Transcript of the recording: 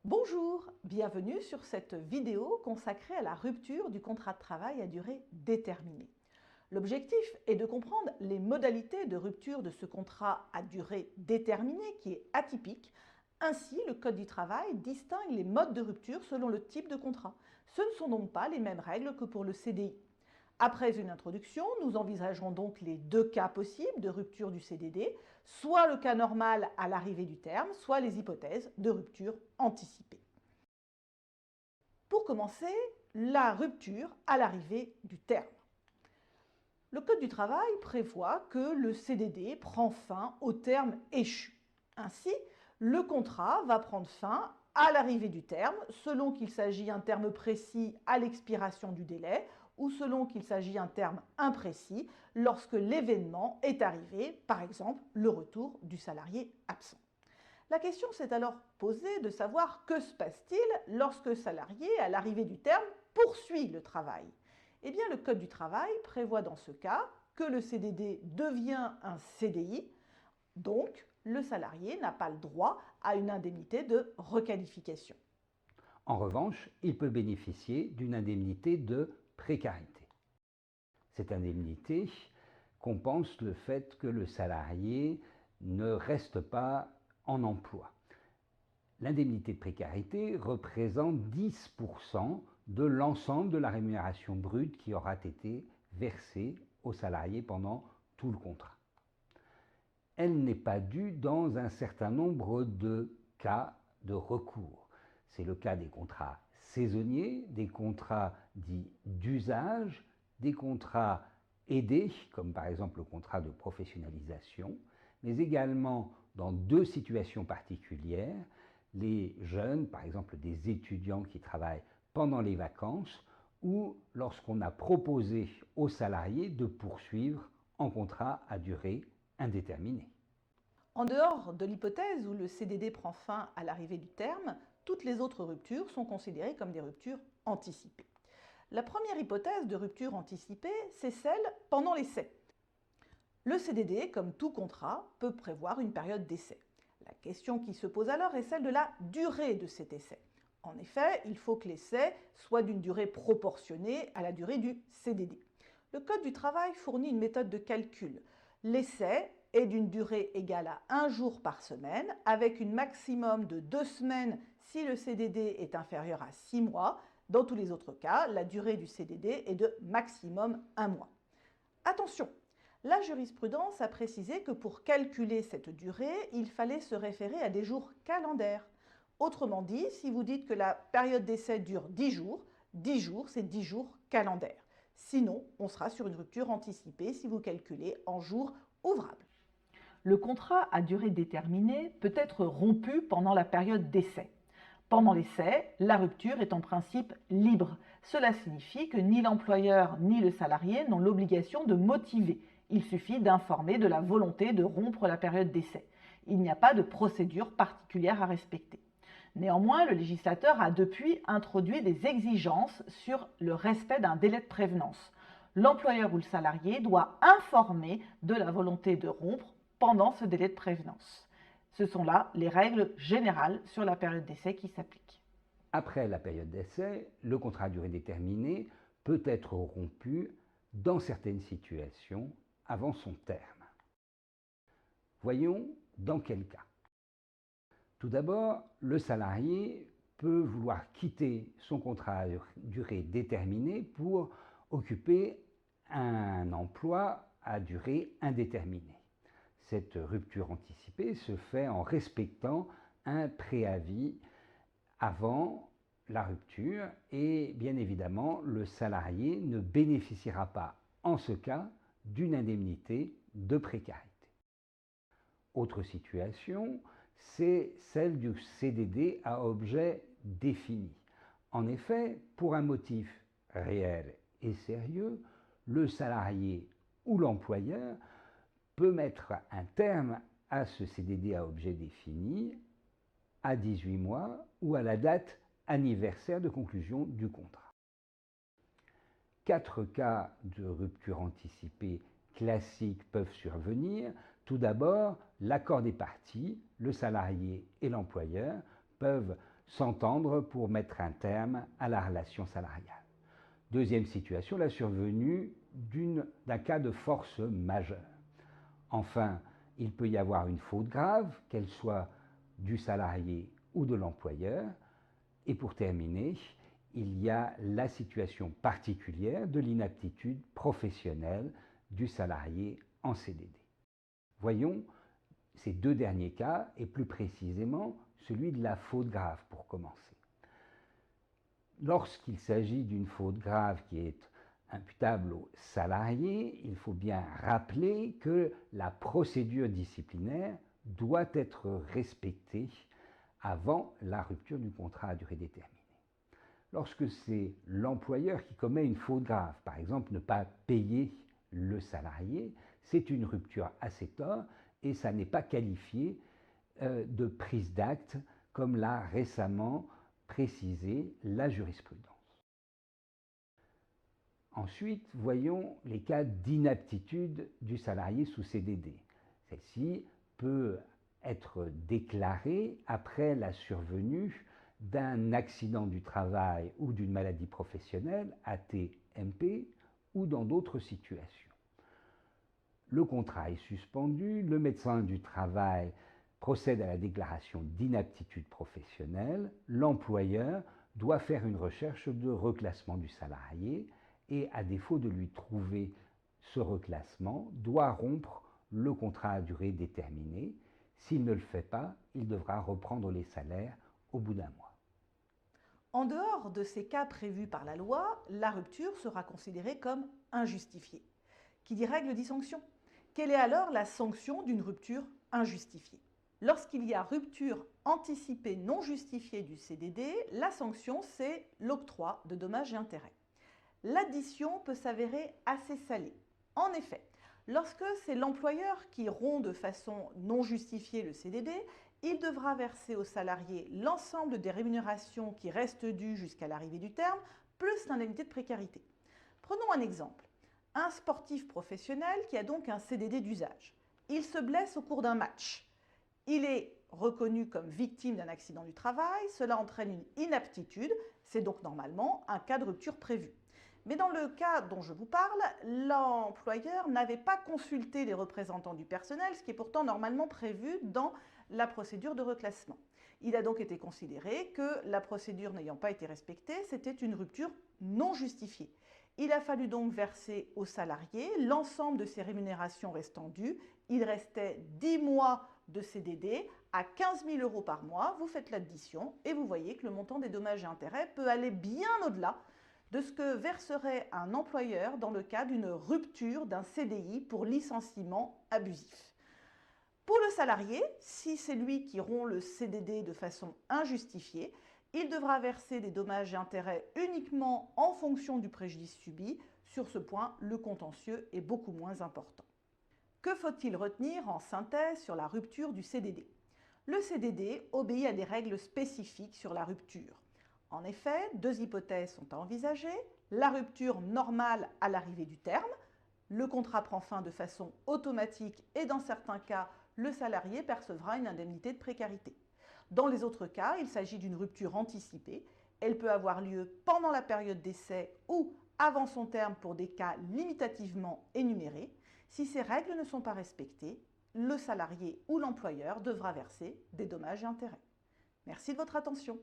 Bonjour, bienvenue sur cette vidéo consacrée à la rupture du contrat de travail à durée déterminée. L'objectif est de comprendre les modalités de rupture de ce contrat à durée déterminée qui est atypique. Ainsi, le Code du travail distingue les modes de rupture selon le type de contrat. Ce ne sont donc pas les mêmes règles que pour le CDI. Après une introduction, nous envisagerons donc les deux cas possibles de rupture du CDD, soit le cas normal à l'arrivée du terme, soit les hypothèses de rupture anticipée. Pour commencer, la rupture à l'arrivée du terme. Le Code du travail prévoit que le CDD prend fin au terme échu. Ainsi, le contrat va prendre fin à l'arrivée du terme, selon qu'il s'agit d'un terme précis à l'expiration du délai ou selon qu'il s'agit d'un terme imprécis lorsque l'événement est arrivé, par exemple le retour du salarié absent. La question s'est alors posée de savoir que se passe-t-il lorsque le salarié, à l'arrivée du terme, poursuit le travail. Eh bien, le Code du travail prévoit dans ce cas que le CDD devient un CDI, donc le salarié n'a pas le droit à une indemnité de requalification. En revanche, il peut bénéficier d'une indemnité de précarité. Cette indemnité compense le fait que le salarié ne reste pas en emploi. L'indemnité de précarité représente 10% de l'ensemble de la rémunération brute qui aura été versée au salarié pendant tout le contrat. Elle n'est pas due dans un certain nombre de cas de recours. C'est le cas des contrats saisonniers, des contrats dits d'usage, des contrats aidés, comme par exemple le contrat de professionnalisation, mais également dans deux situations particulières, les jeunes, par exemple des étudiants qui travaillent pendant les vacances, ou lorsqu'on a proposé aux salariés de poursuivre en contrat à durée indéterminée. En dehors de l'hypothèse où le CDD prend fin à l'arrivée du terme, toutes les autres ruptures sont considérées comme des ruptures anticipées. La première hypothèse de rupture anticipée, c'est celle pendant l'essai. Le CDD, comme tout contrat, peut prévoir une période d'essai. La question qui se pose alors est celle de la durée de cet essai. En effet, il faut que l'essai soit d'une durée proportionnée à la durée du CDD. Le Code du travail fournit une méthode de calcul. L'essai est d'une durée égale à 1 jour par semaine, avec une maximum de 2 semaines si le CDD est inférieur à 6 mois. Dans tous les autres cas, la durée du CDD est de maximum 1 mois. Attention, la jurisprudence a précisé que pour calculer cette durée, il fallait se référer à des jours calendaires. Autrement dit, si vous dites que la période d'essai dure 10 jours, c'est 10 jours calendaires. Sinon, on sera sur une rupture anticipée si vous calculez en jours ouvrables. Le contrat à durée déterminée peut être rompu pendant la période d'essai. Pendant l'essai, la rupture est en principe libre. Cela signifie que ni l'employeur ni le salarié n'ont l'obligation de motiver. Il suffit d'informer de la volonté de rompre la période d'essai. Il n'y a pas de procédure particulière à respecter. Néanmoins, le législateur a depuis introduit des exigences sur le respect d'un délai de prévenance. L'employeur ou le salarié doit informer de la volonté de rompre pendant ce délai de prévenance. Ce sont là les règles générales sur la période d'essai qui s'appliquent. Après la période d'essai, le contrat à durée déterminée peut être rompu dans certaines situations avant son terme. Voyons dans quel cas. Tout d'abord, le salarié peut vouloir quitter son contrat à durée déterminée pour occuper un emploi à durée indéterminée. Cette rupture anticipée se fait en respectant un préavis avant la rupture et bien évidemment le salarié ne bénéficiera pas en ce cas d'une indemnité de précarité. Autre situation, c'est celle du CDD à objet défini. En effet, pour un motif réel et sérieux, le salarié ou l'employeur peut mettre un terme à ce CDD à objet défini à 18 mois ou à la date anniversaire de conclusion du contrat. 4 cas de rupture anticipée classiques peuvent survenir. Tout d'abord, l'accord des parties, le salarié et l'employeur, peuvent s'entendre pour mettre un terme à la relation salariale. Deuxième situation, la survenue d'un cas de force majeure. Enfin, il peut y avoir une faute grave, qu'elle soit du salarié ou de l'employeur. Et pour terminer, il y a la situation particulière de l'inaptitude professionnelle du salarié en CDD. Voyons ces deux derniers cas, et plus précisément celui de la faute grave pour commencer. Lorsqu'il s'agit d'une faute grave qui est imputable au salarié, il faut bien rappeler que la procédure disciplinaire doit être respectée avant la rupture du contrat à durée déterminée. Lorsque c'est l'employeur qui commet une faute grave, par exemple ne pas payer le salarié, c'est une rupture assez tôt et ça n'est pas qualifié de prise d'acte comme l'a récemment précisé la jurisprudence. Ensuite, voyons les cas d'inaptitude du salarié sous CDD. Celle-ci peut être déclarée après la survenue d'un accident du travail ou d'une maladie professionnelle, AT-MP, ou dans d'autres situations. Le contrat est suspendu, le médecin du travail procède à la déclaration d'inaptitude professionnelle, l'employeur doit faire une recherche de reclassement du salarié et, à défaut de lui trouver ce reclassement, doit rompre le contrat à durée déterminée. S'il ne le fait pas, il devra reprendre les salaires au bout d'un mois. En dehors de ces cas prévus par la loi, la rupture sera considérée comme injustifiée. Qui dit règle dit sanction. Quelle est alors la sanction d'une rupture injustifiée? Lorsqu'il y a rupture anticipée non justifiée du CDD, la sanction, c'est l'octroi de dommages et intérêts. L'addition peut s'avérer assez salée. En effet, lorsque c'est l'employeur qui rompt de façon non justifiée le CDD, il devra verser au salarié l'ensemble des rémunérations qui restent dues jusqu'à l'arrivée du terme, plus l'indemnité de précarité. Prenons un exemple. Un sportif professionnel qui a donc un CDD d'usage. Il se blesse au cours d'un match. Il est reconnu comme victime d'un accident du travail, cela entraîne une inaptitude, c'est donc normalement un cas de rupture prévu. Mais dans le cas dont je vous parle, l'employeur n'avait pas consulté les représentants du personnel, ce qui est pourtant normalement prévu dans la procédure de reclassement. Il a donc été considéré que la procédure n'ayant pas été respectée, c'était une rupture non justifiée. Il a fallu donc verser aux salariés l'ensemble de ses rémunérations restant dues. Il restait 10 mois de CDD à 15 000 € par mois. Vous faites l'addition et vous voyez que le montant des dommages et intérêts peut aller bien au-delà de ce que verserait un employeur dans le cas d'une rupture d'un CDI pour licenciement abusif. Pour le salarié, si c'est lui qui rompt le CDD de façon injustifiée, il devra verser des dommages et intérêts uniquement en fonction du préjudice subi. Sur ce point, le contentieux est beaucoup moins important. Que faut-il retenir en synthèse sur la rupture du CDD? Le CDD obéit à des règles spécifiques sur la rupture. En effet, deux hypothèses sont à envisager. La rupture normale à l'arrivée du terme. Le contrat prend fin de façon automatique et dans certains cas, le salarié percevra une indemnité de précarité. Dans les autres cas, il s'agit d'une rupture anticipée. Elle peut avoir lieu pendant la période d'essai ou avant son terme pour des cas limitativement énumérés. Si ces règles ne sont pas respectées, le salarié ou l'employeur devra verser des dommages et intérêts. Merci de votre attention.